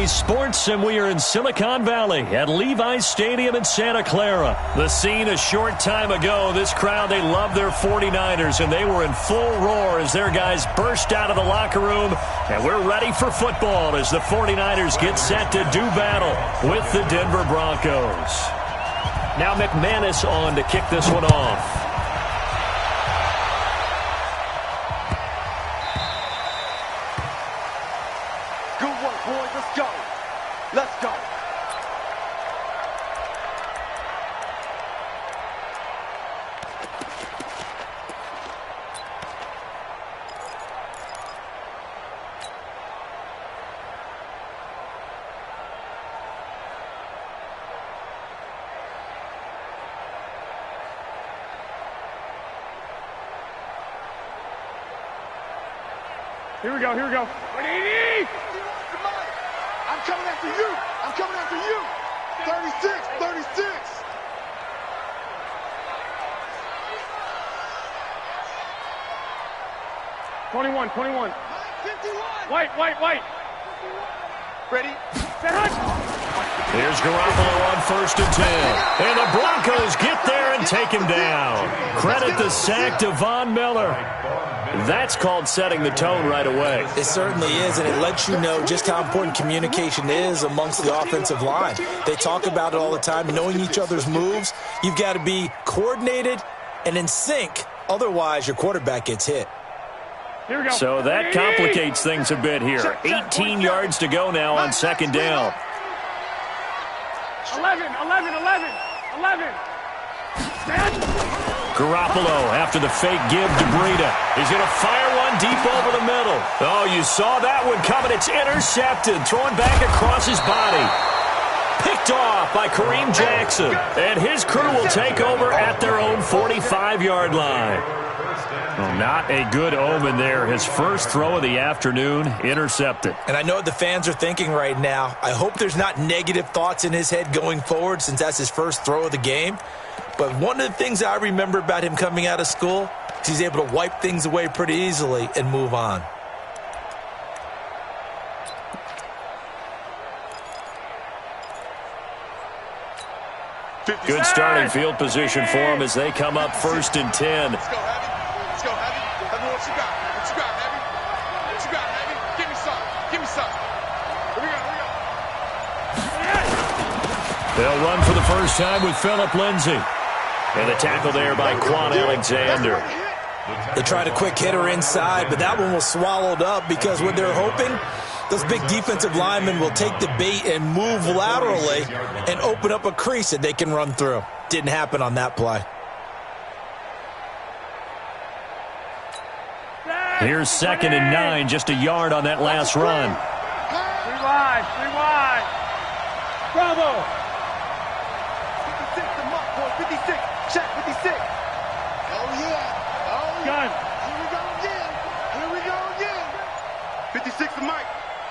Friday Sports, and we are in Silicon Valley at Levi's Stadium in Santa Clara. The scene a short time ago. This crowd, they love their 49ers, and they were in full roar as their guys burst out of the locker room. And we're ready for football as the 49ers get set to do battle with the Denver Broncos. Now McManus on to kick this one off. Let's go. Here we go, here we go. Ready? I'm coming after you. I'm coming after you. 36, 36. Twenty-one. 51. White. Ready? Here's Garoppolo on 1st and 10. And the Broncos get there and take him down. Credit the sack to Von Miller. That's called setting the tone right away. It certainly is, and it lets you know just how important communication is amongst the offensive line. They talk about it all the time, knowing each other's moves. You've got to be coordinated and in sync. Otherwise, your quarterback gets hit. Here we go. So that complicates things a bit here. 18 yards to go now on 2nd down. 11. Garoppolo after the fake give to Breida. He's going to fire one deep over the middle. Oh, you saw that one coming. It's intercepted. Throwing back across his body. Picked off by Kareem Jackson. And his crew will take over at their own 45-yard line. Well, not a good omen there. His first throw of the afternoon intercepted. And I know what the fans are thinking right now. I hope there's not negative thoughts in his head going forward since that's his first throw of the game. But one of the things I remember about him coming out of school is he's able to wipe things away pretty easily and move on. Good starting field position for him as they come up 1st and 10. Let's go, Heavy. Let's go, Heavy. Heavy, what you got? What you got, Heavy? What you got, Heavy? Give me some. Give me some. Here we go. They'll run for the first time with Phillip Lindsay. And the tackle there by Quan Alexander. They tried a quick hitter inside, but that one was swallowed up because what they're hoping, those big defensive linemen will take the bait and move laterally and open up a crease that they can run through. Didn't happen on that play. Here's 2nd and 9, just a yard on that last run. 3 wide. Bravo. 56, the mark, boy. 56. Check, 56. Oh, yeah. Oh, Gun. Here we go again. Here we go again. 56 the mic.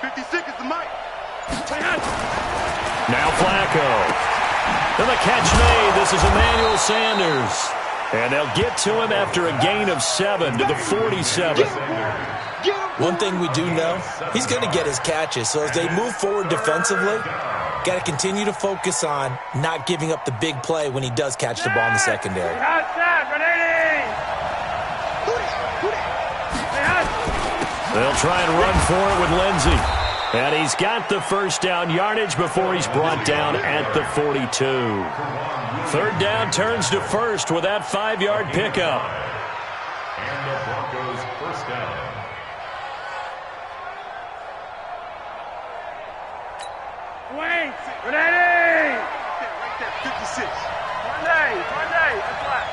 56 is the mic. Now Flacco. And the catch made. This is Emmanuel Sanders. And they'll get to him after a gain of 7 to the 47. One thing we do know, he's going to get his catches. So as they move forward defensively, got to continue to focus on not giving up the big play when he does catch the ball in the secondary. They'll try and run for it with Lindsay. And he's got the first down yardage before he's brought down at the 42. 3rd down turns to 1st with that 5-yard pickup. And the Broncos first down. Wait. Ready. Right there, 56. One day. That's left.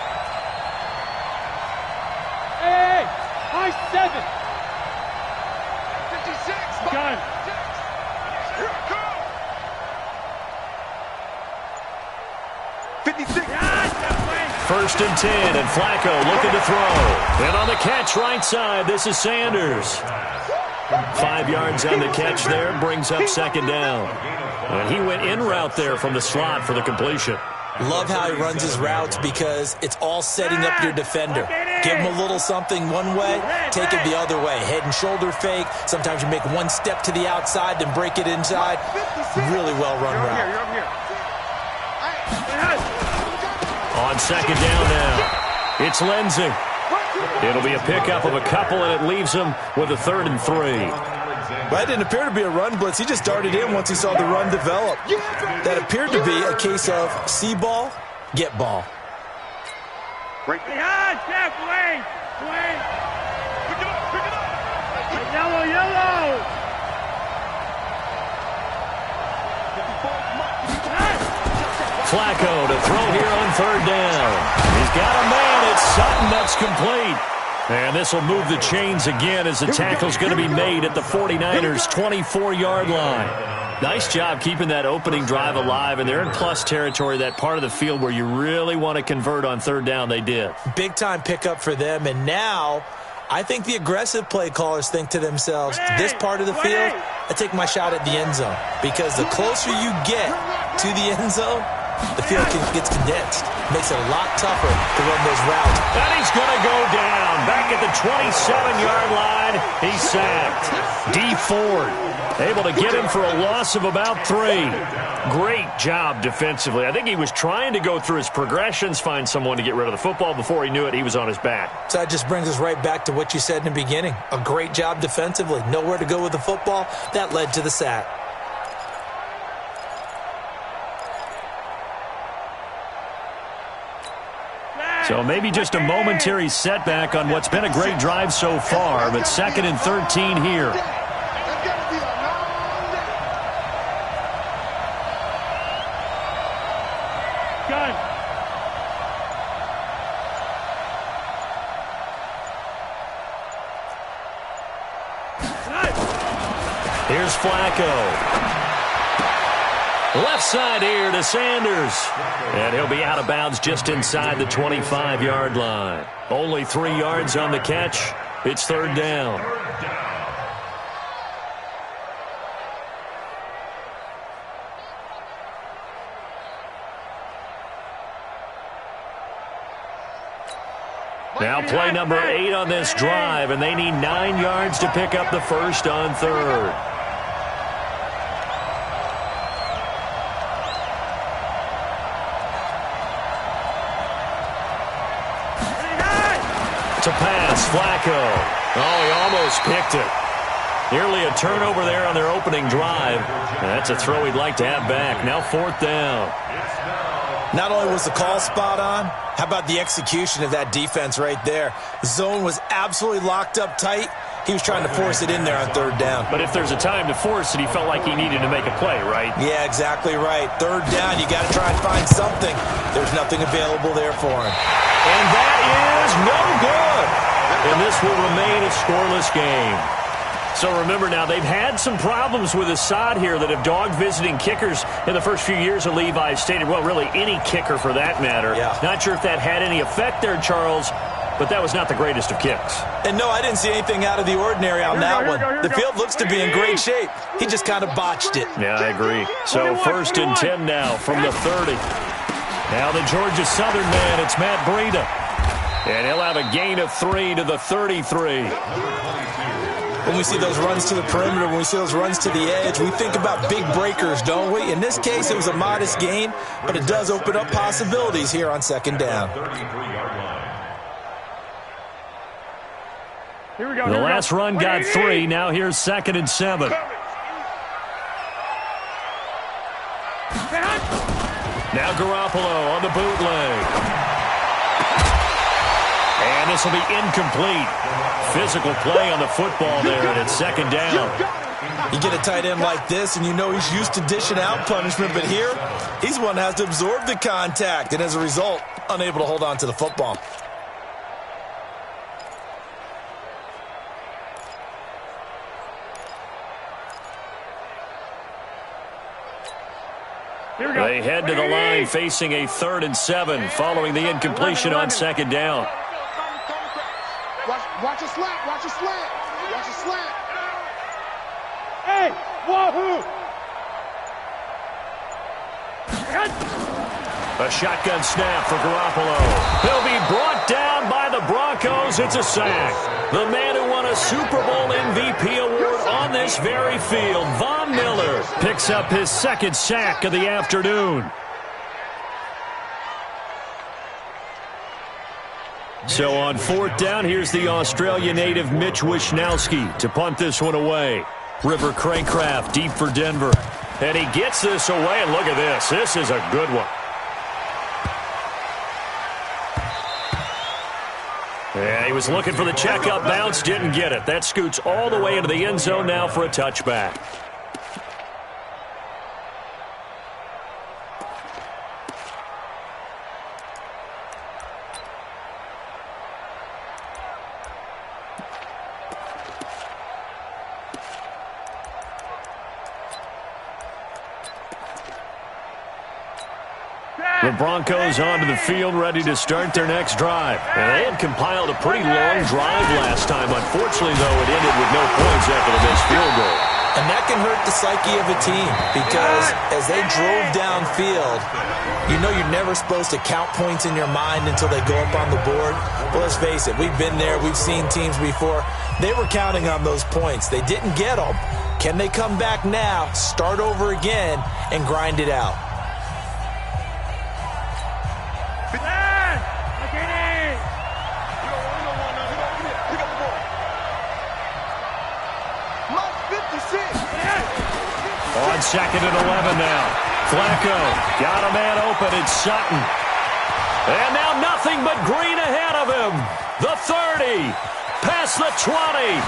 Hey. High 7. 56. Gun. Here it comes. 56. 1st and 10, and Flacco looking to throw. And on the catch right side, this is Sanders. 5 yards on the catch there, brings up 2nd down. And he went in route there from the slot for the completion. Love how he runs his routes because it's all setting up your defender. Give them a little something one way, take it the other way. Head and shoulder fake. Sometimes you make one step to the outside, then break it inside. Really well-run route. You're up here. On second down now, it's Lindsey. It'll be a pickup of a couple, and it leaves him with a 3rd and 3. Well, that didn't appear to be a run blitz. He just darted in once he saw the run develop. That appeared to be a case of see ball, get ball. Jeff, wait. Pick it up. Yellow. Flacco to throw here on 3rd down. He's got a man. It's Sutton. That's complete. And this will move the chains again as the tackle's going to be made at the 49ers' 24-yard line. Nice job keeping that opening drive alive, and they're in plus territory, that part of the field where you really want to convert on 3rd down. They did. Big-time pickup for them, and now I think the aggressive play callers think to themselves, this part of the field, I take my shot at the end zone, because the closer you get to the end zone, the field gets condensed. Makes it a lot tougher to run those routes. And he's going to go down. Back at the 27-yard line, he's sacked. D. Ford able to get him for a loss of about 3. Great job defensively. I think he was trying to go through his progressions, find someone to get rid of the football. Before he knew it, he was on his back. So that just brings us right back to what you said in the beginning. A great job defensively. Nowhere to go with the football. That led to the sack. So maybe just a momentary setback on what's been a great drive so far, but 2nd and 13 here. Here's Flacco. Left side here to Sanders. And he'll be out of bounds just inside the 25-yard line. Only 3 yards on the catch. It's 3rd down. Now play number 8 on this drive, and they need 9 yards to pick up the first on 3rd. To pass, Flacco. Oh, he almost picked it. Nearly a turnover there on their opening drive. And that's a throw he'd like to have back. Now 4th down. Not only was the call spot on, how about the execution of that defense right there? The zone was absolutely locked up tight. He was trying to force it in there on 3rd down. But if there's a time to force it, he felt like he needed to make a play, right? Yeah, exactly right. 3rd down, you got to try and find something. There's nothing available there for him. And that is no good. And this will remain a scoreless game. So remember now, they've had some problems with Assad here that have dogged visiting kickers in the first few years of Levi Stadium. Well, really any kicker for that matter. Yeah. Not sure if that had any effect there, Charles, but that was not the greatest of kicks. And no, I didn't see anything out of the ordinary on that one. The field looks to be in great shape. He just kind of botched it. Yeah, I agree. So 1st and 10 now from the 30. Now the Georgia Southern man, it's Matt Breida. And he'll have a gain of 3 to the 33. When we see those runs to the perimeter, when we see those runs to the edge, we think about big breakers, don't we? In this case, it was a modest gain, but it does open up possibilities here on 2nd down. Here we go. The last run got 3. Now here's 2nd and 7. Now Garoppolo on the bootleg. And this will be incomplete. Physical play on the football there, and it's 2nd down. You get a tight end like this, and you know he's used to dishing out punishment, but here, he's one that has to absorb the contact, and as a result, unable to hold on to the football. They head to the line facing a 3rd and 7 following the incompletion on 2nd down. Watch a slant. Watch a slant. Watch a slant. Hey, wahoo! A shotgun snap for Garoppolo. He'll be brought down by the the Broncos, it's a sack. The man who won a Super Bowl MVP award on this very field, Von Miller, picks up his second sack of the afternoon. So on fourth down, here's the Australia native Mitch Wishnowsky to punt this one away. River Craycraft deep for Denver. And he gets this away, and look at this. This is a good one. Yeah, he was looking for the checkup bounce, didn't get it. That scoots all the way into the end zone now for a touchback. The Broncos onto the field, ready to start their next drive. And they had compiled a pretty long drive last time. Unfortunately, though, it ended with no points after the missed field goal. And that can hurt the psyche of a team because as they drove downfield, you know you're never supposed to count points in your mind until they go up on the board. But let's face it, we've been there. We've seen teams before. They were counting on those points. They didn't get them. Can they come back now, start over again, and grind it out? On second and 11 now. Flacco got a man open. It's Sutton. And now nothing but green ahead of him. The 30. Past the 20.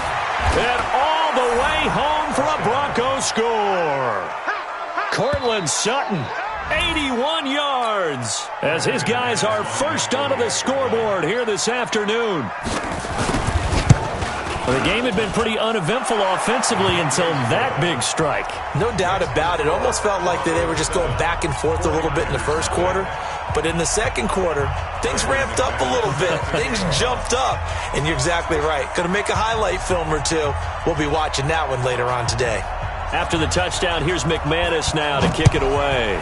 And all the way home for a Broncos score. Cortland Sutton, 81 yards. As his guys are first onto the scoreboard here this afternoon. Well, the game had been pretty uneventful offensively until that big strike. No doubt about it. Almost felt like they were just going back and forth a little bit in the first quarter. But in the second quarter, things ramped up a little bit. Things jumped up. And you're exactly right. Going to make a highlight film or two. We'll be watching that one later on today. After the touchdown, here's McManus now to kick it away.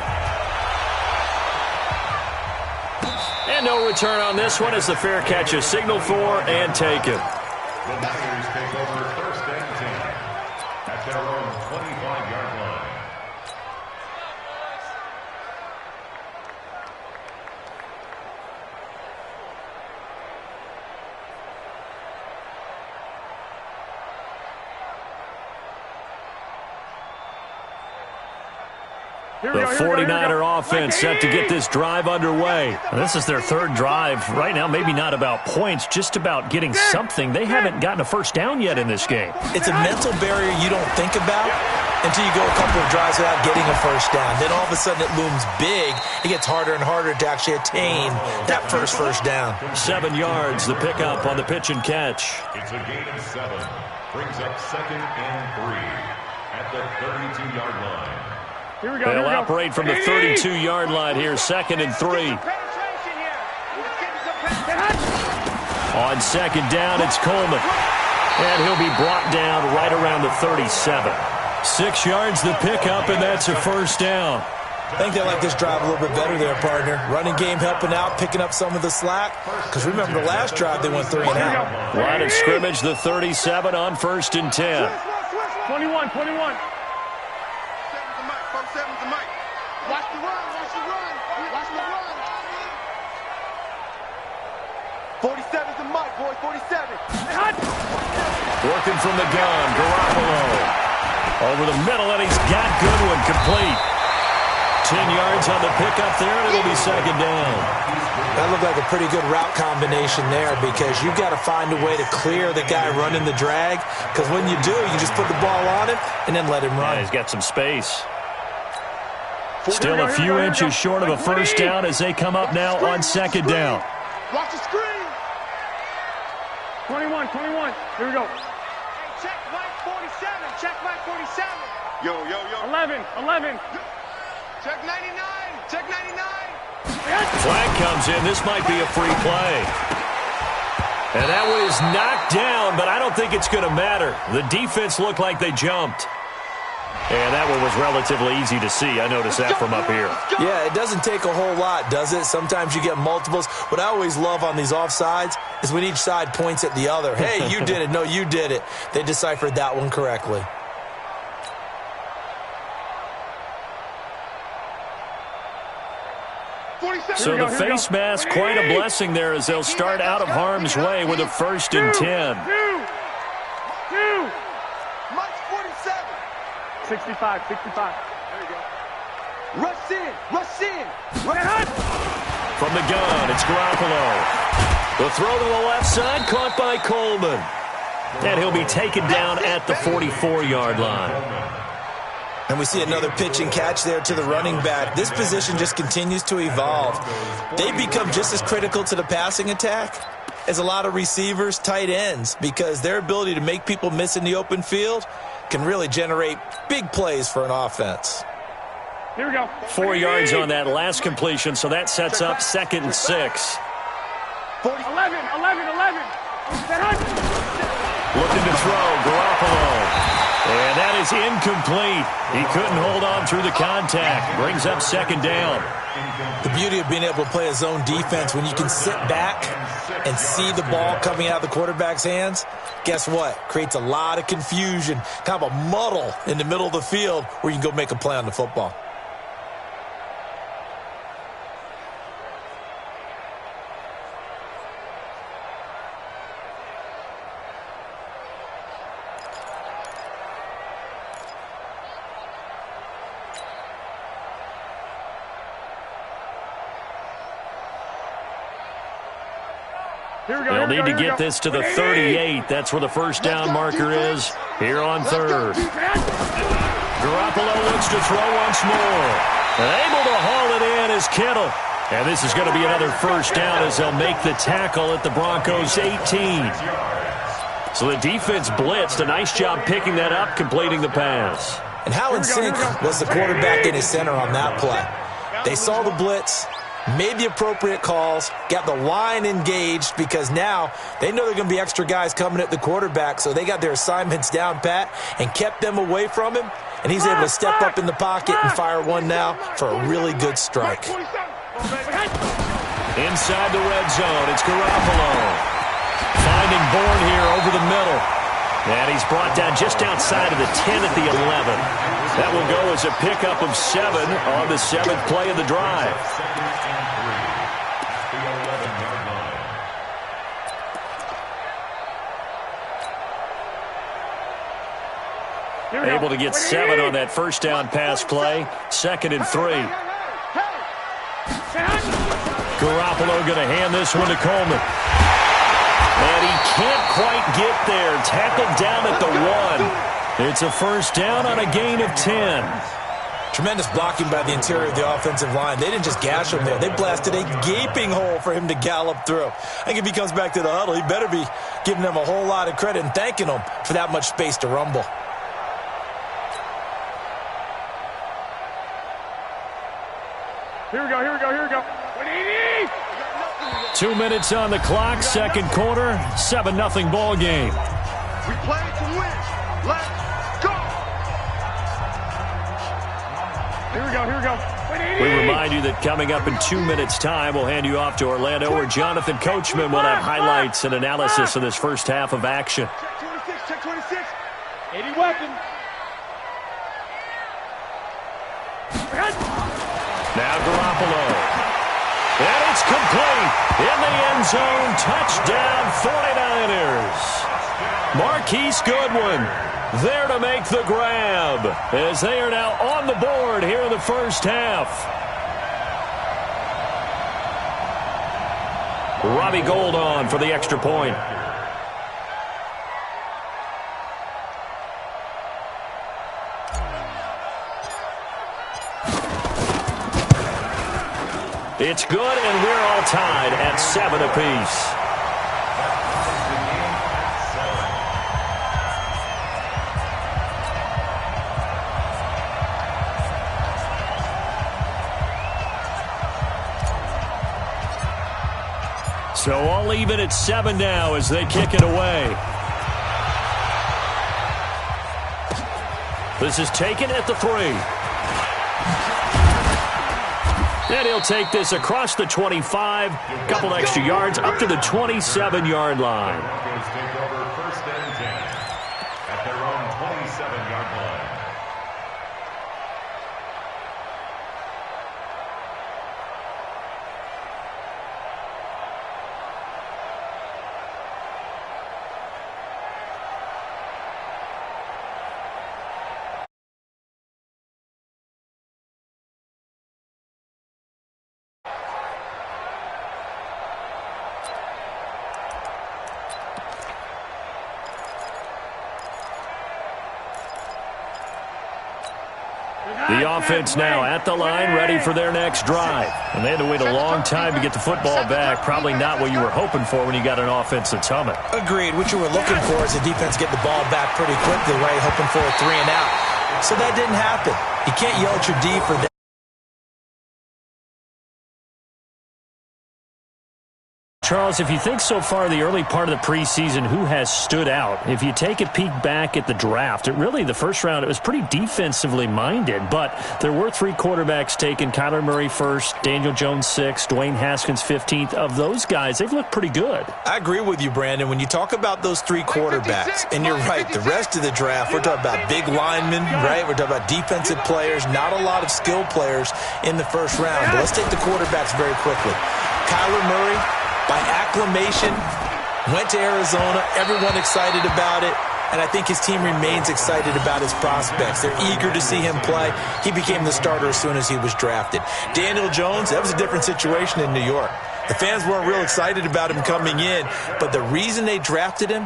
And no return on this one as the fair catch is signaled for and taken. The Niners take over first and 10 at their own 25-yard line. The 49er offense set to get this drive underway. This is their third drive. Right now, maybe not about points, just about getting something. They haven't gotten a first down yet in this game. It's a mental barrier you don't think about until you go a couple of drives without getting a first down. Then all of a sudden it looms big. It gets harder and harder to actually attain that first down. 7 yards, the pickup on the pitch and catch. It's a gain of 7. Brings up second and 3 at the 32-yard line. They'll operate from the 32-yard line here, second and 3. On second down, it's Coleman. And he'll be brought down right around the 37. 6 yards the pickup, and that's a first down. I think they like this drive a little bit better there, partner. Running game helping out, picking up some of the slack. Because remember, the last drive they went 3 and out. Line of scrimmage, the 37 on first and 10. 21. Watch the run. 47's the mic, boys. 47. Working from the gun, Garoppolo. Over the middle, and he's got Goodwin complete. 10 yards on the pickup there, and it'll be second down. That looked like a pretty good route combination there because you've got to find a way to clear the guy running the drag. Because when you do, you just put the ball on him and then let him run. Yeah, he's got some space. Still a few inches short of a first down as they come up now on second down. Watch the screen. 21. Here we go. Hey, check Mike 47. Check Mike 47. Yo. 11. Check 99. Check 99. Flag comes in. This might be a free play. And that one is knocked down, but I don't think it's going to matter. The defense looked like they jumped. And that one was relatively easy to see. I noticed that from up here. Yeah, it doesn't take a whole lot, does it? Sometimes you get multiples. What I always love on these offsides is when each side points at the other. Hey, you did it. No, you did it. They deciphered that one correctly. So the face mask, quite a blessing there as they'll start out of harm's way with a 1st and 10. Mike's 47. 65. There you go. Rush in. From the gun, it's Garoppolo. The throw to the left side, caught by Coleman. And he'll be taken down at the 44-yard line. And we see another pitch and catch there to the running back. This position just continues to evolve. They become just as critical to the passing attack as a lot of receivers, tight ends, because their ability to make people miss in the open field can really generate big plays for an offense. Here we go. 4 yards on that last completion, so that sets up 2nd and 6. 11. Looking to throw, Garoppolo. And that is incomplete. He couldn't hold on through the contact. Brings up 2nd down. The beauty of being able to play a zone defense, when you can sit back and see the ball coming out of the quarterback's hands, guess what? Creates a lot of confusion, kind of a muddle in the middle of the field where you can go make a play on the football. They'll need to get this to the 38. That's where the 1st down marker is here on 3rd. Garoppolo looks to throw once more. And able to haul it in is Kittle. And this is going to be another 1st down as they'll make the tackle at the Broncos' 18. So the defense blitzed. A nice job picking that up, completing the pass. And how in sync was the quarterback in his center on that play? They saw the blitz, made the appropriate calls, got the line engaged, because now they know they're going to be extra guys coming at the quarterback, so they got their assignments down pat and kept them away from him, and he's able to step up in the pocket and fire one now for a really good strike. Inside the red zone, it's Garoppolo. Finding Bourne here over the middle. And he's brought down just outside of the 10 at the 11. That will go as a pickup of 7 on the 7th play of the drive. Able to get 7 on that 1st down pass play. 2nd and 3. Garoppolo going to hand this one to Coleman. And he can't quite get there. Tackled down at the 1. It's a 1st down on a gain of 10. Tremendous blocking by the interior of the offensive line. They didn't just gash him there. They blasted a gaping hole for him to gallop through. I think if he comes back to the huddle, he better be giving them a whole lot of credit and thanking them for that much space to rumble. Here we go. 2 minutes on the clock, 2nd quarter, 7-0 ball game. We play to win. Let's go. Here we go. We remind you that coming up in 2 minutes' time, we'll hand you off to Orlando, where Jonathan Coachman will have highlights and analysis of this 1st half of action. Check 26. 80 weapon. Now Garoppolo. And it's complete. In the end zone, touchdown 49ers. Marquise Goodwin there to make the grab as they are now on the board here in the 1st half. Robbie Gould on for the extra point. It's good, and we're all tied at 7 apiece. So all even at 7 now as they kick it away. This is taken at the 3. And he'll take this across the 25, couple extra yards up to the 27-yard line. Broncos take over 1st and 10 at their own 27-yard line. The offense now at the line, ready for their next drive. And they had to wait a long time to get the football back. Probably not what you were hoping for when you got an offense that's humming. Agreed. What you were looking for is the defense get the ball back pretty quickly, right? Hoping for a 3 and out. So that didn't happen. You can't yell at your D for that. Charles, if you think so far the early part of the preseason, who has stood out? If you take a peek back at the draft, the first round, it was pretty defensively minded, but there were 3 quarterbacks taken. Kyler Murray first, Daniel Jones 6th, Dwayne Haskins 15th. Of those guys, they've looked pretty good. I agree with you, Brandon. When you talk about those 3 quarterbacks, and you're right, the rest of the draft, we're talking about big linemen, right? We're talking about defensive players, not a lot of skill players in the first round. But let's take the quarterbacks very quickly. Kyler Murray, by acclamation, went to Arizona. Everyone excited about it. And I think his team remains excited about his prospects. They're eager to see him play. He became the starter as soon as he was drafted. Daniel Jones, that was a different situation in New York. The fans weren't real excited about him coming in. But the reason they drafted him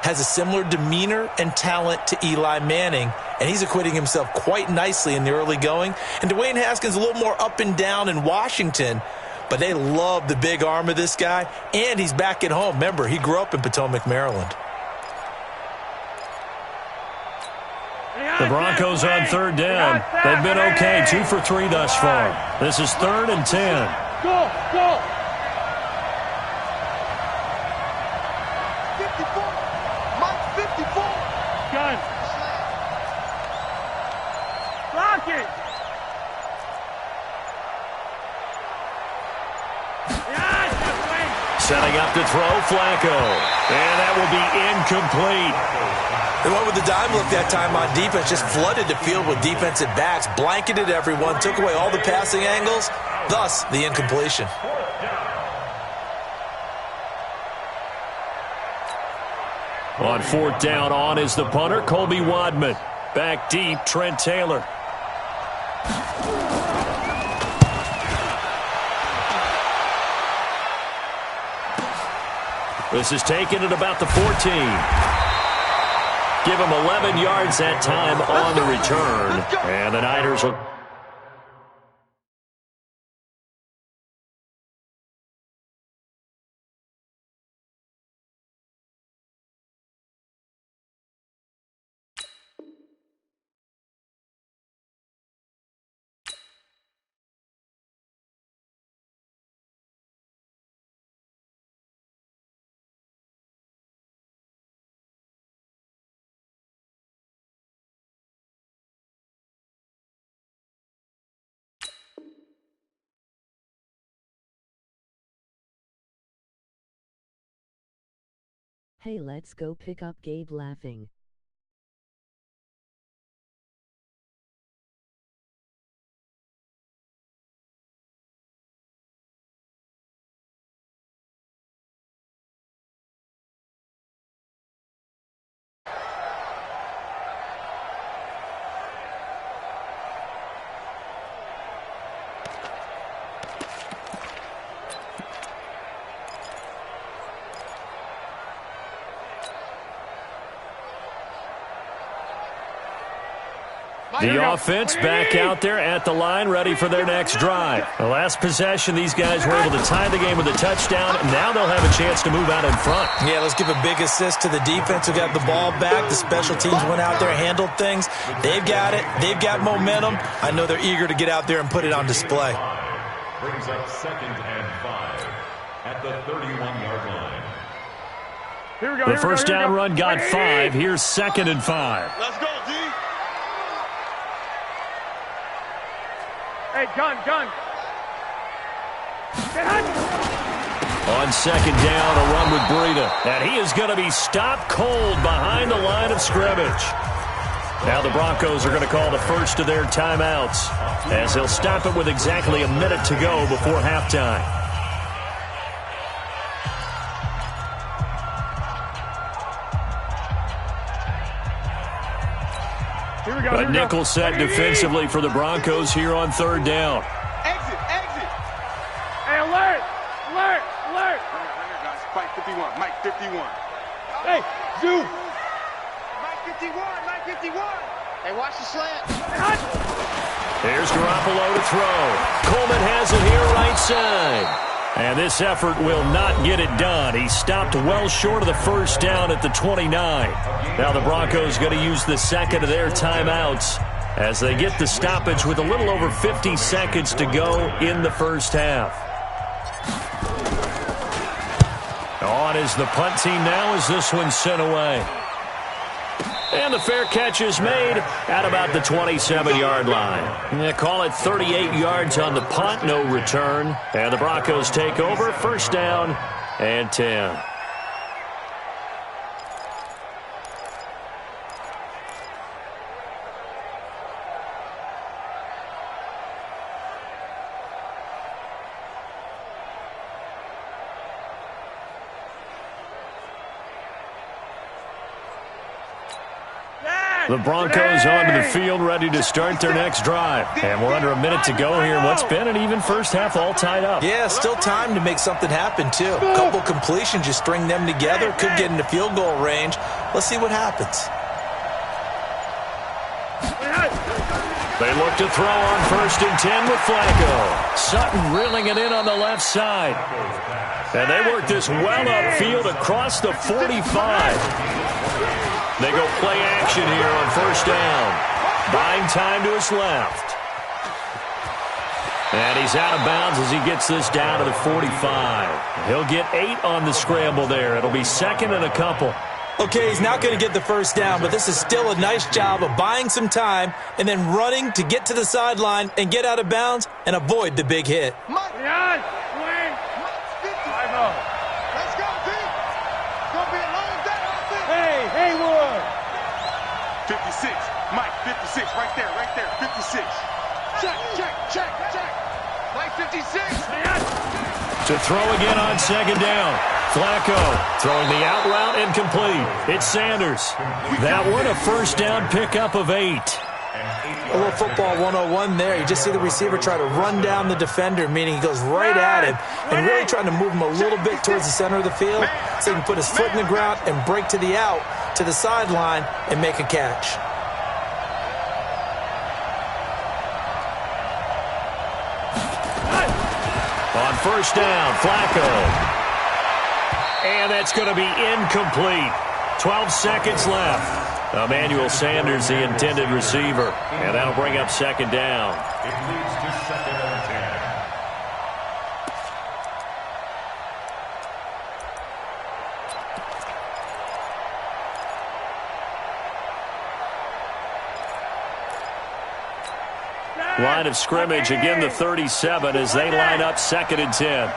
has a similar demeanor and talent to Eli Manning. And he's acquitting himself quite nicely in the early going. And Dwayne Haskins a little more up and down in Washington. But they love the big arm of this guy, and he's back at home. Remember, he grew up in Potomac, Maryland. The Broncos on 3rd down. They've been okay, 2 for 3 thus far. This is 3rd and 10. Go, go. 54. Mike 54. Gun. Block it. Setting up to throw, Flacco. And that will be incomplete. They went with the dime look that time on defense, just flooded the field with defensive backs, blanketed everyone, took away all the passing angles, thus the incompletion. On 4th down, on is the punter, Colby Wadman. Back deep, Trent Taylor. This is taken at about the 14. Give him 11 yards that time on the return. And the Niners will... Hey, let's go pick up Gabe laughing. The offense back out there at the line, ready for their next drive. The last possession, these guys were able to tie the game with a touchdown, and now they'll have a chance to move out in front. Yeah, let's give a big assist to the defense who got the ball back. The special teams went out there, handled things. They've got it. They've got momentum. I know they're eager to get out there and put it on display. Brings up 2nd and 5 at the 31-yard line. Here we go. The first down run got 5. Here's 2nd and 5. Let's go, D. Hey, gun. Get hot. On second down, a run with Breida. And he is going to be stopped cold behind the line of scrimmage. Now the Broncos are going to call the first of their timeouts, as they'll stop it with exactly a minute to go before halftime. Here we go. A nickel set defensively for the Broncos here on third down. Exit. Hey, alert. Right here, guys. Mike 51. Mike 51. Hey, zoom. Mike 51. Hey, watch the slant. Here's Garoppolo to throw. Coleman has it here right side. And this effort will not get it done. He stopped well short of the first down at the 29. Now the Broncos going to use the second of their timeouts as they get the stoppage with a little over 50 seconds to go in the first half. On is the punt team now as this one's sent away. And the fair catch is made at about the 27-yard line. They call it 38 yards on the punt, no return. And the Broncos take over, first down and 10. The Broncos onto the field, ready to start their next drive. And we're under a minute to go here. What's been an even first half all tied up. Yeah, still time to make something happen, too. A couple completions, you string them together, could get into field goal range. Let's see what happens. They look to throw on first and 10 with Flacco. Sutton reeling it in on the left side. And they work this well upfield across the 45. They go play action here on first down. Buying time to his left. And he's out of bounds as he gets this down to the 45. He'll get 8 on the scramble there. It'll be second and a couple. Okay, he's not going to get the first down, but this is still a nice job of buying some time and then running to get to the sideline and get out of bounds and avoid the big hit. Leon, swing. 5-0. Let's go, D. Gonna be a long day out there. Hey, Haywood. 56. Mike 56. Right there. 56. Check. Mike 56. To throw again on second down. Flacco throwing the out route incomplete. It's Sanders. That one a first down pickup of 8. A little football 101 there. You just see the receiver try to run down the defender, meaning he goes right at him and really trying to move him a little bit towards the center of the field so he can put his foot in the ground and break to the out, to the sideline, and make a catch. On first down, Flacco. And that's going to be incomplete. 12 seconds left. Emmanuel Sanders, the intended receiver. And that'll bring up second down. It leads to second and 10. Line of scrimmage, again the 37 as they line up second and 10.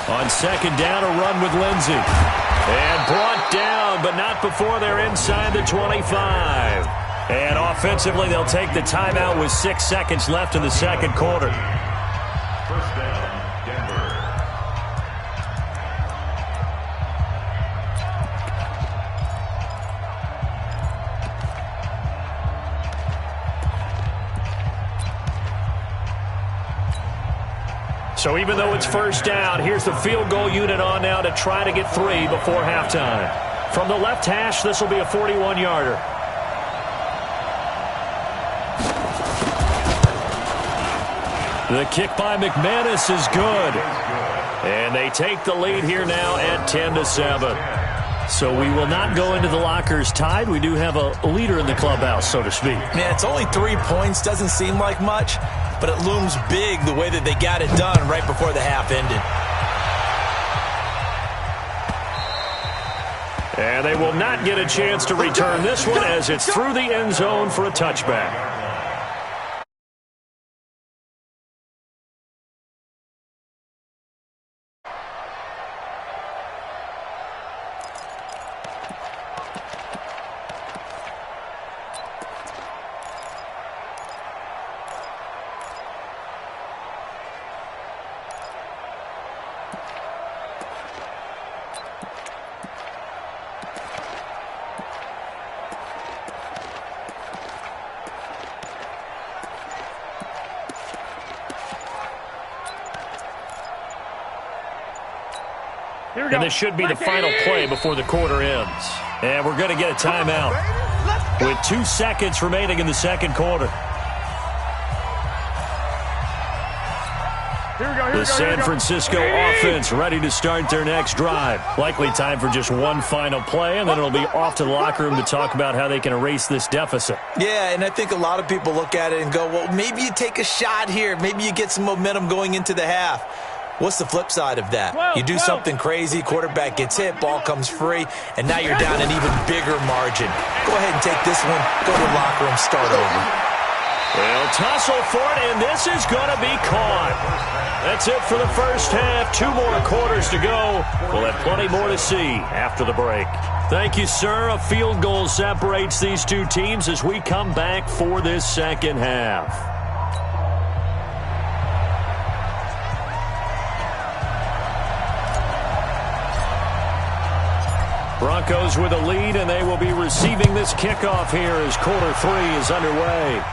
On second down, a run with Lindsey. And brought down, but not before they're inside the 25. And offensively, they'll take the timeout with 6 seconds left in the second quarter. First down, Denver. So even though it's first down, here's the field goal unit on now to try to get 3 before halftime. From the left hash, this will be a 41-yarder. The kick by McManus is good. And they take the lead here now at 10-7. So we will not go into the lockers tied. We do have a leader in the clubhouse, so to speak. Man, it's only 3 points. Doesn't seem like much, but it looms big the way that they got it done right before the half ended. And they will not get a chance to return this one as it's through the end zone for a touchback. And this should be the final play before the quarter ends. And we're going to get a timeout with 2 seconds remaining in the second quarter. The San Francisco offense ready to start their next drive. Likely time for just one final play, and then it'll be off to the locker room to talk about how they can erase this deficit. Yeah, and I think a lot of people look at it and go, well, maybe you take a shot here. Maybe you get some momentum going into the half. What's the flip side of that? You do something crazy, quarterback gets hit, ball comes free, and now you're down an even bigger margin. Go ahead and take this one, go to the locker room, start over. They'll tussle for it, and this is going to be caught. That's it for the first half. 2 more quarters to go. We'll have plenty more to see after the break. Thank you, sir. A field goal separates these two teams as we come back for this second half. Broncos with a lead, and they will be receiving this kickoff here as quarter 3 is underway.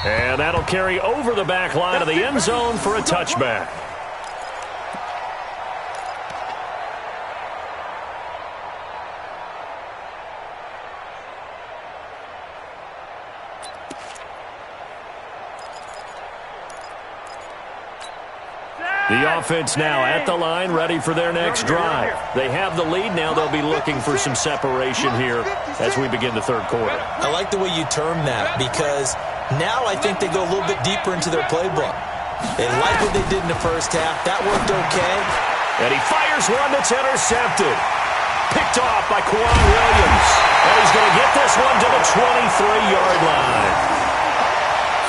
And that'll carry over the back line of the end zone for a touchback. The offense now at the line, ready for their next drive. They have the lead. Now they'll be looking for some separation here as we begin the third quarter. I like the way you term that because now I think they go a little bit deeper into their playbook. They like what they did in the first half. That worked okay. And he fires one that's intercepted. Picked off by Quan Williams. And he's going to get this one to the 23-yard line.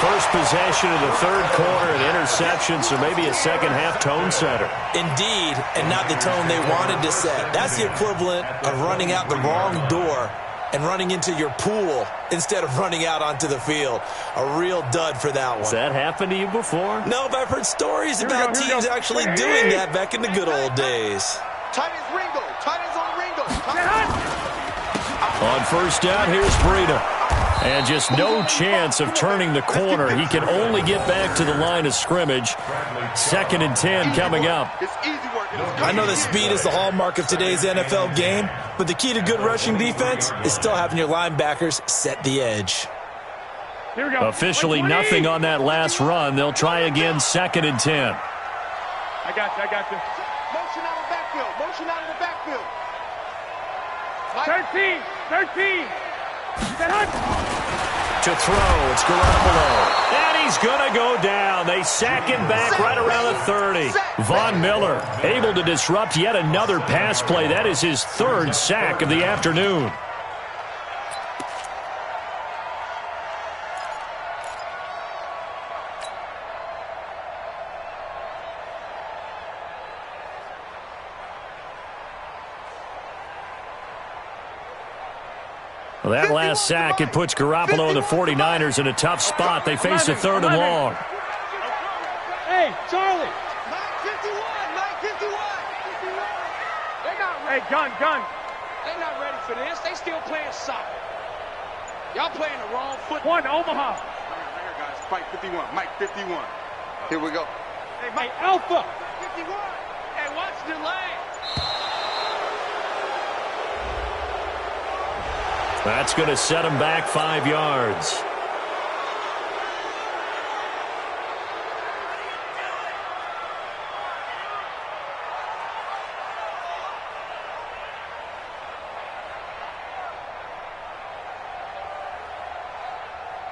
First possession of the third quarter, an interception, so maybe a second-half tone setter. Indeed, and not the tone they wanted to set. That's the equivalent of running out the wrong door and running into your pool instead of running out onto the field. A real dud for that one. Has that happened to you before? No, but I've heard stories about teams actually doing that back in the good old days. Tight as Ringo. Tight as on Ringo. On first down, here's Breida. And just no chance of turning the corner. He can only get back to the line of scrimmage. 2nd and 10 coming up. I know that speed is the hallmark of today's NFL game, but the key to good rushing defense is still having your linebackers set the edge. Here we go. Officially nothing on that last run. They'll try again, 2nd and 10. I got you. Motion out of the backfield. Motion out of the backfield. 13. To throw, it's Garoppolo. And he's going to go down. They sack him back right around the 30. Von Miller able to disrupt yet another pass play. That is his 3rd sack of the afternoon. Well, that last sack, it puts Garoppolo and the 49ers in a tough spot. They face a 3rd and long. Hey, Charlie. 951. They're not ready. Hey, gun. They're not ready for this. They still playing soccer. Y'all playing the wrong football. One, Omaha. Right here, guys. Fight 51. Mike 51. Here we go. Hey, Mike, Alpha. 51. Hey, watch the delay. That's going to set him back 5 yards.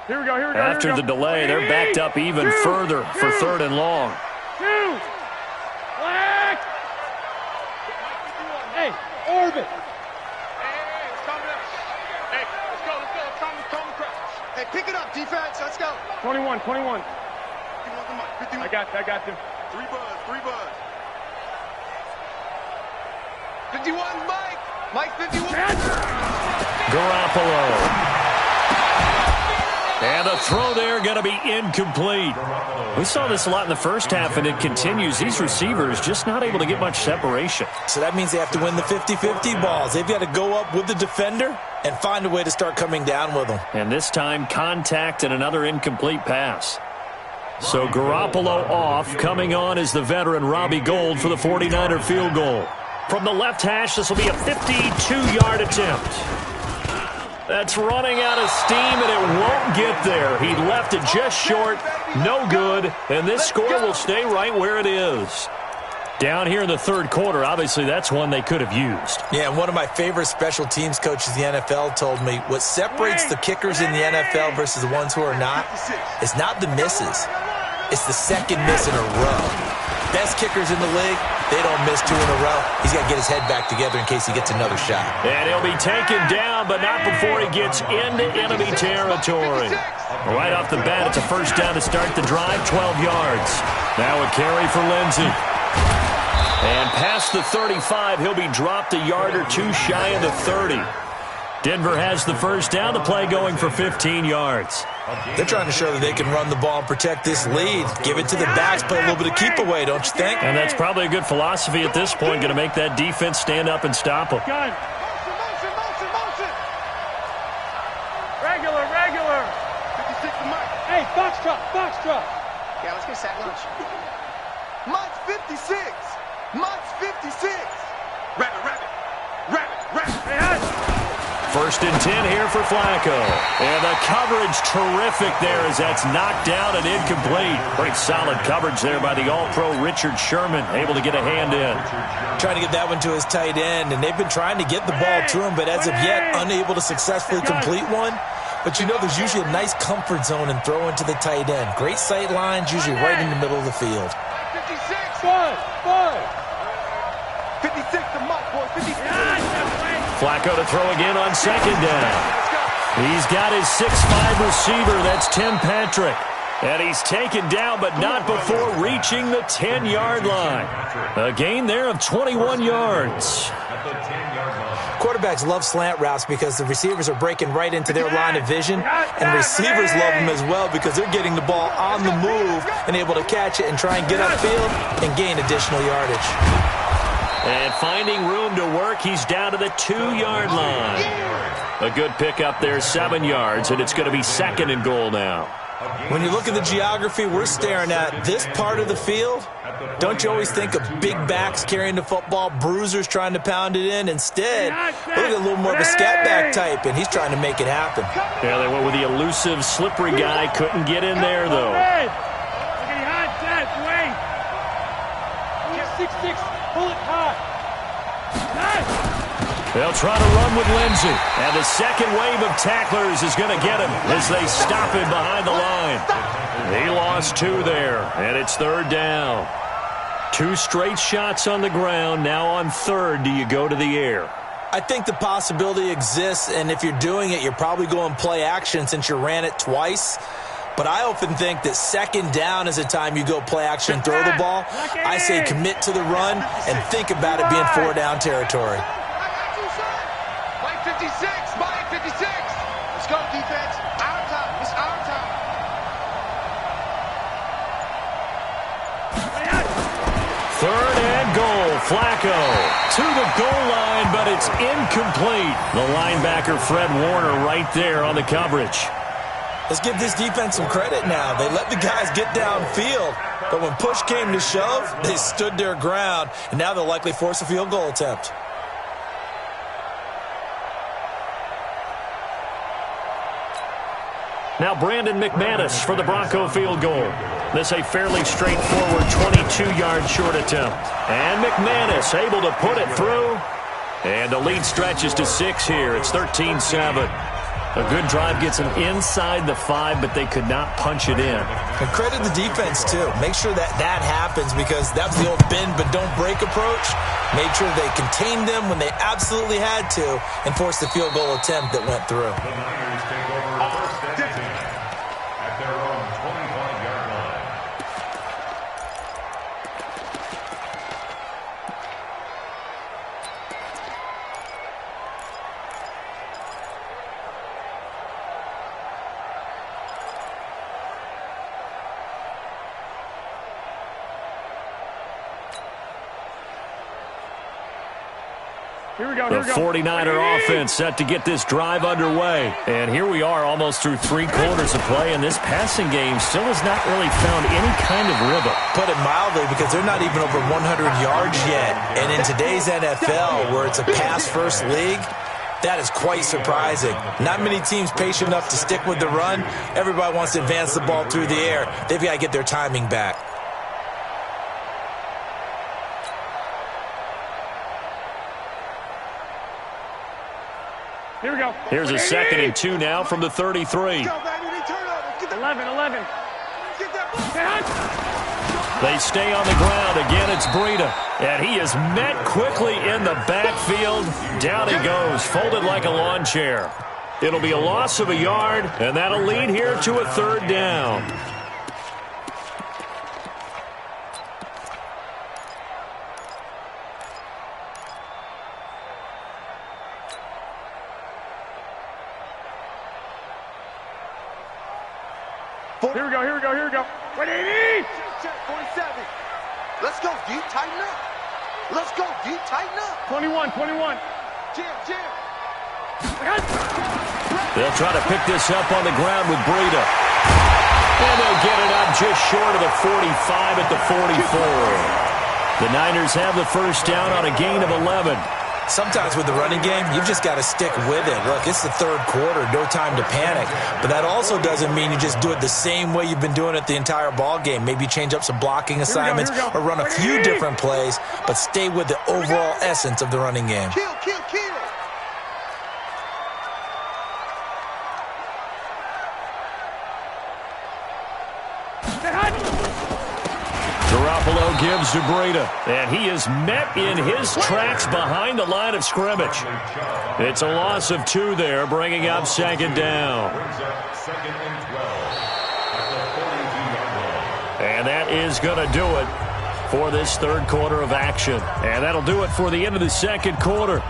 Here we go. After the delay, they're backed up even further for 3rd and long. 2. Black. Hey, order. Pick it up, defense. Let's go. 21. 51. I got you. 3 buzz, 3 buzz. 51, Mike. Mike 51. Garoppolo. And a throw there going to be incomplete. We saw this a lot in the first half, and it continues. These receivers just not able to get much separation. So that means they have to win the 50-50 balls. They've got to go up with the defender and find a way to start coming down with them. And this time, contact and another incomplete pass. So Garoppolo off. Coming on is the veteran Robbie Gould for the 49er field goal. From the left hash, this will be a 52-yard attempt. That's running out of steam, and it won't get there. He left it just short, no good, and this score will stay right where it is. Down here in the third quarter, obviously that's one they could have used. Yeah, and one of my favorite special teams coaches in the NFL told me what separates the kickers in the NFL versus the ones who are not is not the misses. It's the second miss in a row. Best kickers in the league, they don't miss 2 in a row. He's got to get his head back together in case he gets another shot. And he'll be taken down, but not before he gets into enemy territory. Right off the bat, it's a first down to start the drive, 12 yards. Now a carry for Lindsey. And past the 35, he'll be dropped a yard or two shy of the 30. Denver has the first down, the play going for 15 yards. They're trying to show that they can run the ball and protect this lead. Give it to the backs, play a little bit of keep away, don't you think? And that's probably a good philosophy at this point, going to make that defense stand up and stop them. Motion. Regular. 56 to Mike. Hey, box truck. Yeah, let's get sack lunch. Mike's 56. Mike's 56. Rabbit. First and 10 here for Flacco. And the coverage terrific there as that's knocked down and incomplete. Pretty solid coverage there by the All-Pro Richard Sherman, able to get a hand in. Trying to get that one to his tight end, and they've been trying to get the ball to him, but as of yet, unable to successfully complete one. But you know there's usually a nice comfort zone in throwing to the tight end. Great sight lines, usually right in the middle of the field. 56. Good. 56 to Mike, boy. 56. Flacco to throw again on second down. He's got his 6'5 receiver. That's Tim Patrick. And he's taken down, but not before reaching the 10-yard line. A gain there of 21 yards. Quarterbacks love slant routes because the receivers are breaking right into their line of vision, and receivers love them as well because they're getting the ball on the move and able to catch it and try and get upfield and gain additional yardage. And finding room to work, he's down to the 2-yard line. A good pickup there, 7 yards, and it's going to be second and goal now. When you look at the geography we're staring at, this part of the field, don't you always think of big backs carrying the football, bruisers trying to pound it in? Instead, look at a little more of a scat back type, and he's trying to make it happen. Yeah, they went with the elusive, slippery guy. Couldn't get in there, though. Wait. 6-6. Pull it high. They'll try to run with Lindsey. And the second wave of tacklers is going to get him as they stop him behind the line. He lost 2 there, and it's third down. 2 straight shots on the ground. Now on third, do you go to the air? I think the possibility exists, and if you're doing it, you're probably going play action since you ran it twice. But I often think that second down is a time you go play action and throw the ball. I say commit to the run and think about it being 4-down territory. Mike 56. Mike 56. Let's go, defense. Our time. It's our time. Third and goal. Flacco to the goal line, but it's incomplete. The linebacker, Fred Warner, right there on the coverage. Let's give this defense some credit now. They let the guys get downfield, but when push came to shove, they stood their ground, and now they'll likely force a field goal attempt. Now Brandon McManus for the Bronco field goal. This a fairly straightforward 22-yard short attempt. And McManus able to put it through. And the lead stretches to 6 here. It's 13-7. A good drive gets them inside the 5, but they could not punch it in. And credit the defense, too. Make sure that happens because that was the old bend but don't break approach. Made sure they contained them when they absolutely had to and forced the field goal attempt that went through. The Niners take over first and 10. The 49er offense set to get this drive underway. And here we are almost through 3 quarters of play, and this passing game still has not really found any kind of rhythm. Put it mildly, because they're not even over 100 yards yet. And in today's NFL, where it's a pass-first league, that is quite surprising. Not many teams patient enough to stick with the run. Everybody wants to advance the ball through the air. They've got to get their timing back. Here we go. Here's a 2nd and 2 now from the 33. 11. They stay on the ground. Again, it's Breida. And he is met quickly in the backfield. Down he goes, folded like a lawn chair. It'll be a loss of a yard, and that'll lead here to a 3rd down. Here we go. 180! Check, 47. Let's go, D. Tighten up. Let's go, D. Tighten up. 21. Jam. They'll try to pick this up on the ground with Breida. And they'll get it up just short of the 45 at the 44. The Niners have the 1st down on a gain of 11. Sometimes with the running game, you've just got to stick with it. Look, it's the 3rd quarter, no time to panic. But that also doesn't mean you just do it the same way you've been doing it the entire ball game. Maybe change up some blocking assignments or run a few different plays, but stay with the overall essence of the running game. Kill. Garoppolo gives to Breida, and he is met in his tracks behind the line of scrimmage. It's a loss of 2 there, bringing up 2nd down. And that is going to do it for this 3rd quarter of action. And that'll do it for the end of the 2nd quarter.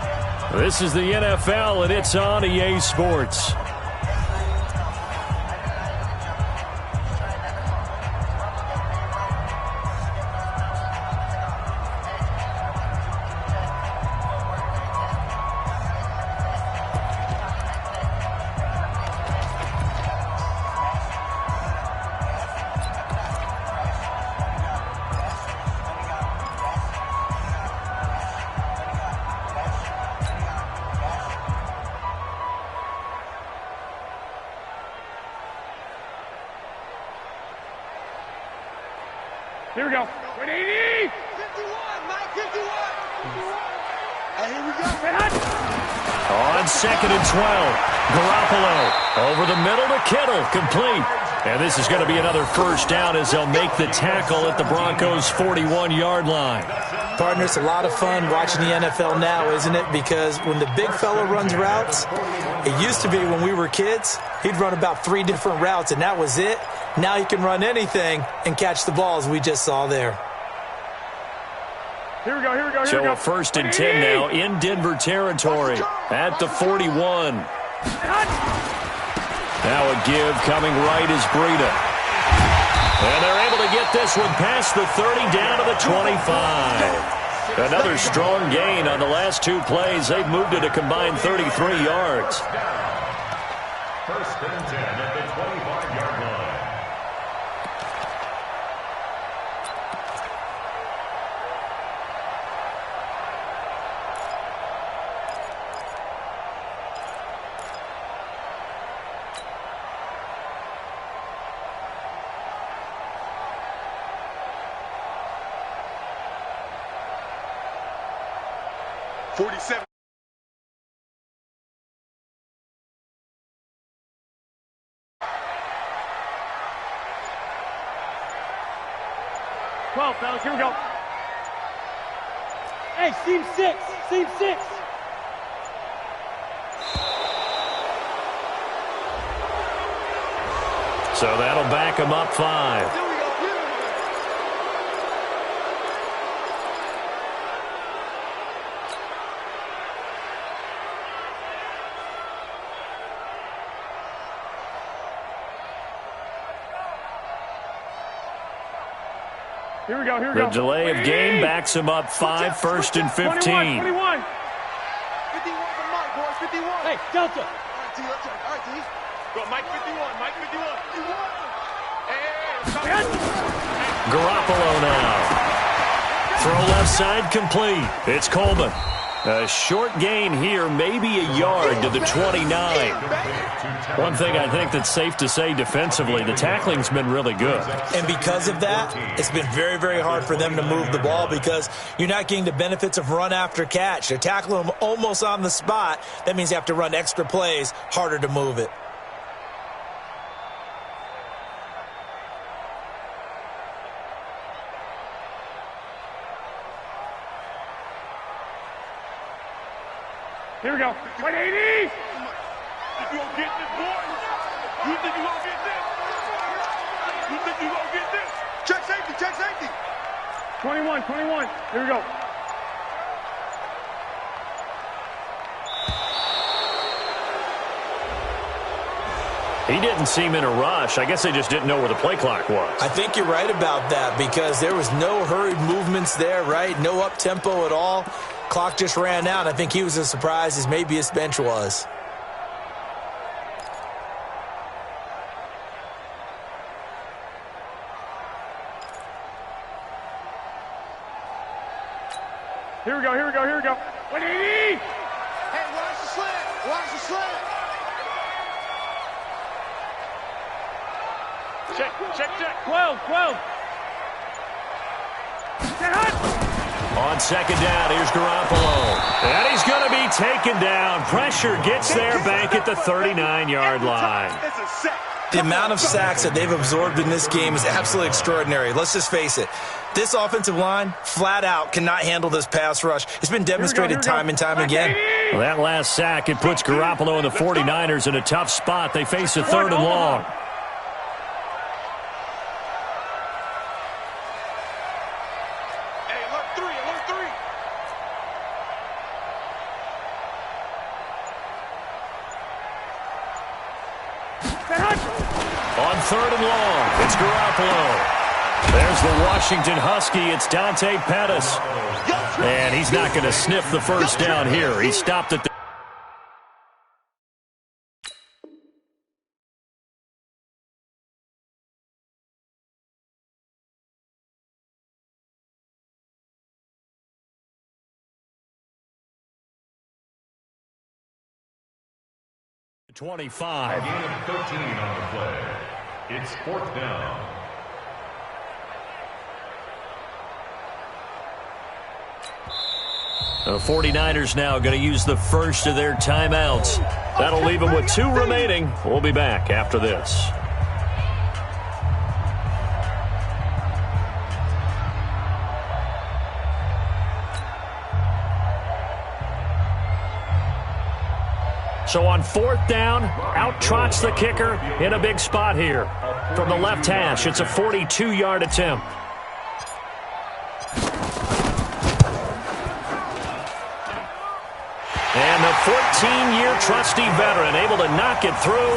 This is the NFL, and it's on EA Sports. Here we go. 180! 51, Mike, 51. And here we go. On 2nd and 12, Garoppolo over the middle to Kittle, complete. And this is going to be another 1st down as they'll make the tackle at the Broncos' 41-yard line. Partner, it's a lot of fun watching the NFL now, isn't it? Because when the big fella runs routes, it used to be when we were kids, he'd run about 3 different routes, and that was it. Now he can run anything and catch the balls we just saw there. Here we go. So a 1st and 10 now in Denver territory at the 41. Now a give coming right is Breida. And they're able to get this one past the 30 down to the 25. Another strong gain on the last 2 plays. They've moved it a combined 33 yards. 1st and 10 at the 25-yard line. $47. Fellas, here we go. Hey, seam 6. So that'll back them up 5. Here we go. The delay of game backs him up 5, 1st and 15. 21. right, boys. 51. Hey, Delta. All right, D. Let's go. All right, D. Go, Mike 51. Mike 51. 51. Hey. Garoppolo now. Throw left side complete. It's Coleman. A short gain here, maybe a yard to the 29. One thing I think that's safe to say defensively, the tackling's been really good. And because of that, it's been very, very hard for them to move the ball because you're not getting the benefits of run after catch. They're tackling them almost on the spot. That means you have to run extra plays, harder to move it. Here we go. 180! You gonna get this, boy? You think you gonna get this? You think you gonna get this? Check safety, check safety. 21. Here we go. He didn't seem in a rush. I guess they just didn't know where the play clock was. I think you're right about that because there was no hurried movements there, right? No up-tempo at all. Clock just ran out. I think he was as surprised as maybe his bench was. Here we go. 180! Hey, watch the slant. Watch the slant. Check. 12. Get hot! On second down, here's Garoppolo. And he's going to be taken down. Pressure gets there back at the 39-yard line. It's a sack. The amount of sacks that they've absorbed in this game is absolutely extraordinary. Let's just face it. This offensive line, flat out, cannot handle this pass rush. It's been demonstrated time and time again. Well, that last sack, it puts Garoppolo and the 49ers in a tough spot. They face a third and long. Hey, alert three. On third and long, it's Garoppolo. There's the Washington Husky. It's Dante Pettis. And he's not going to sniff the first down here. He stopped at the 25. Gain of 13 on the play. It's fourth down. The 49ers now going to use the first of their timeouts. That'll leave them with 2 remaining. We'll be back after this. So on fourth down, out trots the kicker in a big spot here. From the left hash, it's a 42-yard attempt. And the 14-year trusty veteran able to knock it through.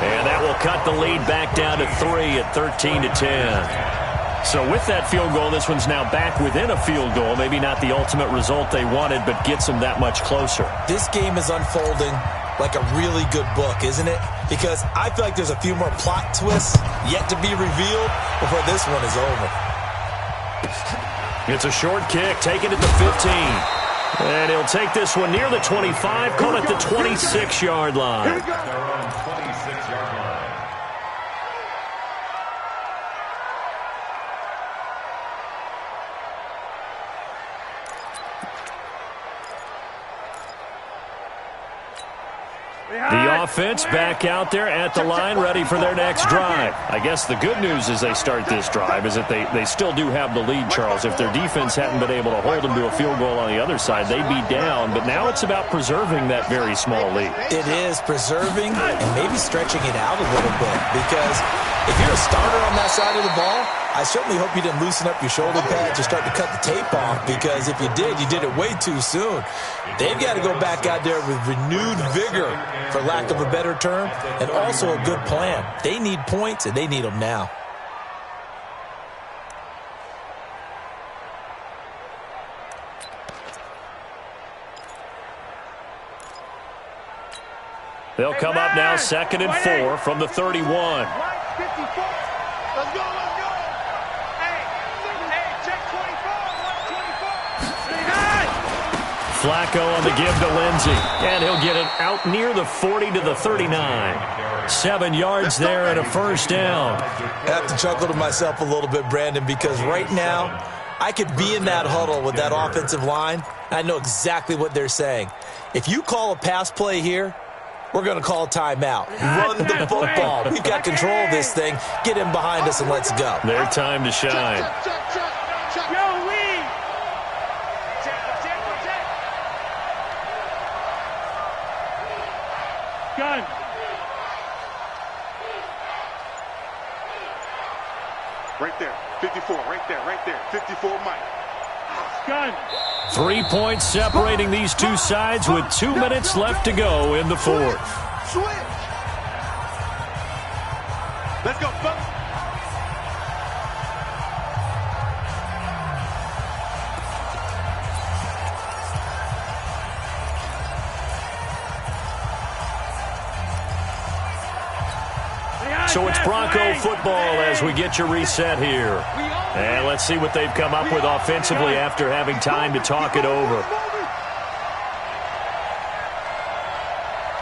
And that will cut the lead back down to 3 at 13-10. So with that field goal, this one's now back within a field goal. Maybe not the ultimate result they wanted, but gets them that much closer. This game is unfolding like a really good book, isn't it? Because I feel like there's a few more plot twists yet to be revealed before this one is over. It's a short kick, taken at the 15. And he'll take this one near the 25, call it the 26-yard line. They're on 26-yard line. The offense back out there at the line, ready for their next drive. I guess the good news as they start this drive is that they still do have the lead, Charles. If their defense hadn't been able to hold them to a field goal on the other side, they'd be down. But now it's about preserving that very small lead. It is preserving and maybe stretching it out a little bit, because if you're a starter on that side of the ball, I certainly hope you didn't loosen up your shoulder pads or start to cut the tape off, because if you did it way too soon. They've got to go back out there with renewed vigor, for lack of a better term, and also a good plan. They need points, and they need them now. They'll come up now 2nd and 4 from the 31. Let's go. Hey, check 24. Flacco on the give to Lindsey. And he'll get it out near the 40 to the 39. 7 yards there and a first down. I have to chuckle to myself a little bit, Brandon, because right now I could be in that huddle with that offensive line. I know exactly what they're saying. If you call a pass play here, we're going to call a timeout. Run the football. We've got control of this thing. Get him behind us and let's go. Their time to shine. Yo, Lee! Gun. Right there. 54. Right there. 54, Mike. Gun. 3 points separating these two sides with 2 minutes left to go in the fourth. Switch. Let's go, folks. So it's Bronco football as we get you reset here. And let's see what they've come up with offensively after having time to talk it over.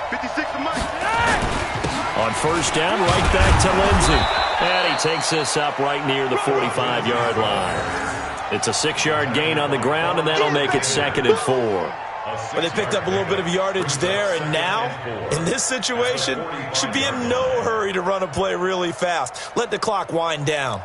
56 to Mike. On first down, right back to Lindsey. And he takes this up right near the 45-yard line. It's a 6-yard gain on the ground, and that'll make it 2nd and 4. But they picked up a little bit of yardage there, and now, in this situation, should be in no hurry to run a play really fast. Let the clock wind down.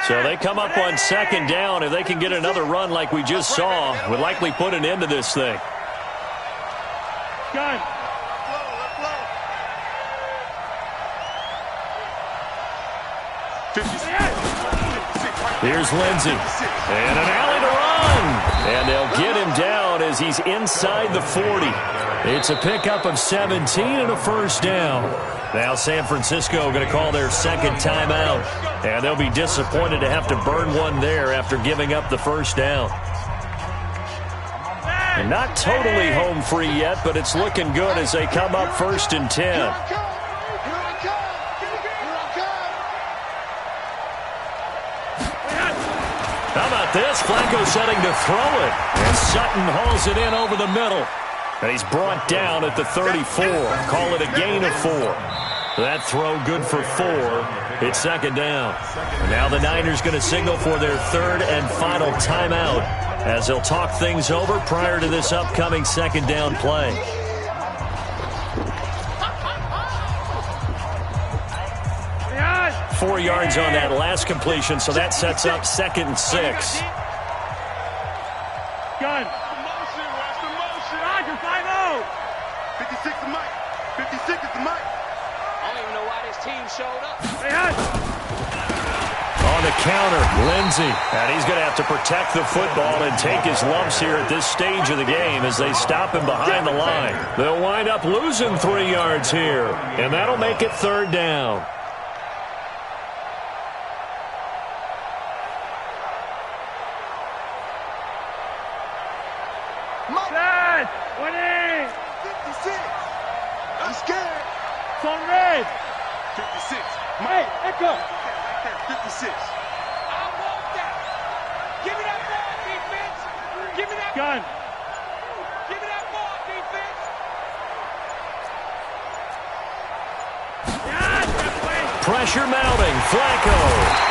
So they come up on 2nd down. If they can get another run like we just saw, would likely put an end to this thing. Gun. Here's Lindsey. And an alley to run. And they'll get him down as he's inside the 40. It's a pickup of 17 and a first down. Now San Francisco going to call their second timeout. And they'll be disappointed to have to burn one there after giving up the first down. And not totally home free yet, but it's looking good as they come up 1st and 10. How about this? Flacco setting to throw it. And Sutton hauls it in over the middle. And he's brought down at the 34. Call it a gain of 4. That throw good for 4. It's 2nd down. And now the Niners going to signal for their 3rd and final timeout as they'll talk things over prior to this upcoming 2nd down play. Yes. 4 yards on that last completion, so that sets up 2nd and 6. Gun. Roger, 5-0. 56 to Mike. 56 is to Mike. I don't even know why this team showed up. Yes. On the counter, Lindsey. And he's going to have to protect the football and take his lumps here at this stage of the game as they stop him behind the line. They'll wind up losing 3 yards here, and that'll make it 3rd down. Set. 20. 56. I'm scared. It's on red. 56. Hey, Echo. 56. I want that. Give me that ball, defense. Give me that Gun. Give me that ball, defense. Yes. That way. Pressure mounting, Flacco.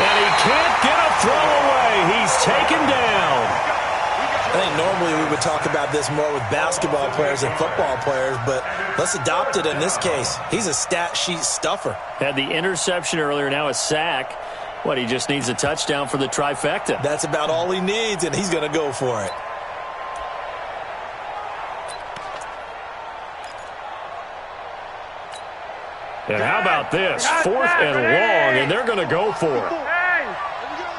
And he can't get a throw away. He's taken down. I think normally we would talk about this more with basketball players and football players, but let's adopt it in this case. He's a stat sheet stuffer. Had the interception earlier, now a sack. What, he just needs a touchdown for the trifecta. That's about all he needs, and he's going to go for it. And how about this? 4th and long, and they're going to go for it. Hey.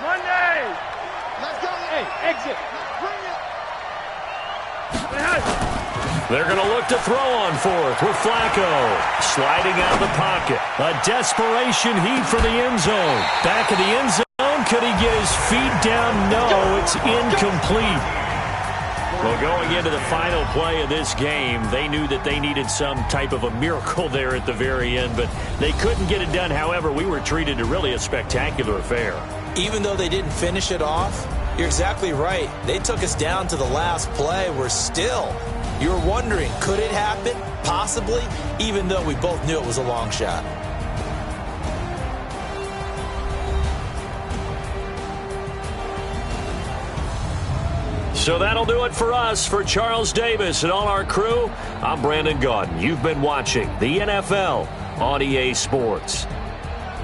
Monday. Let's go. Hey, exit. Bring it. Yes. They're going to look to throw on 4th with Flacco. Sliding out of the pocket. A desperation heave for the end zone. Back of the end zone, could he get his feet down? No, it's incomplete. Well, going into the final play of this game, they knew that they needed some type of a miracle there at the very end, but they couldn't get it done. However, we were treated to really a spectacular affair. Even though they didn't finish it off, you're exactly right. They took us down to the last play. We're still, you're wondering, could it happen? Possibly, even though we both knew it was a long shot. So that'll do it for us. For Charles Davis and all our crew, I'm Brandon Gaudin. You've been watching the NFL on EA Sports.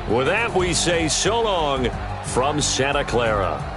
With that, we say so long from Santa Clara.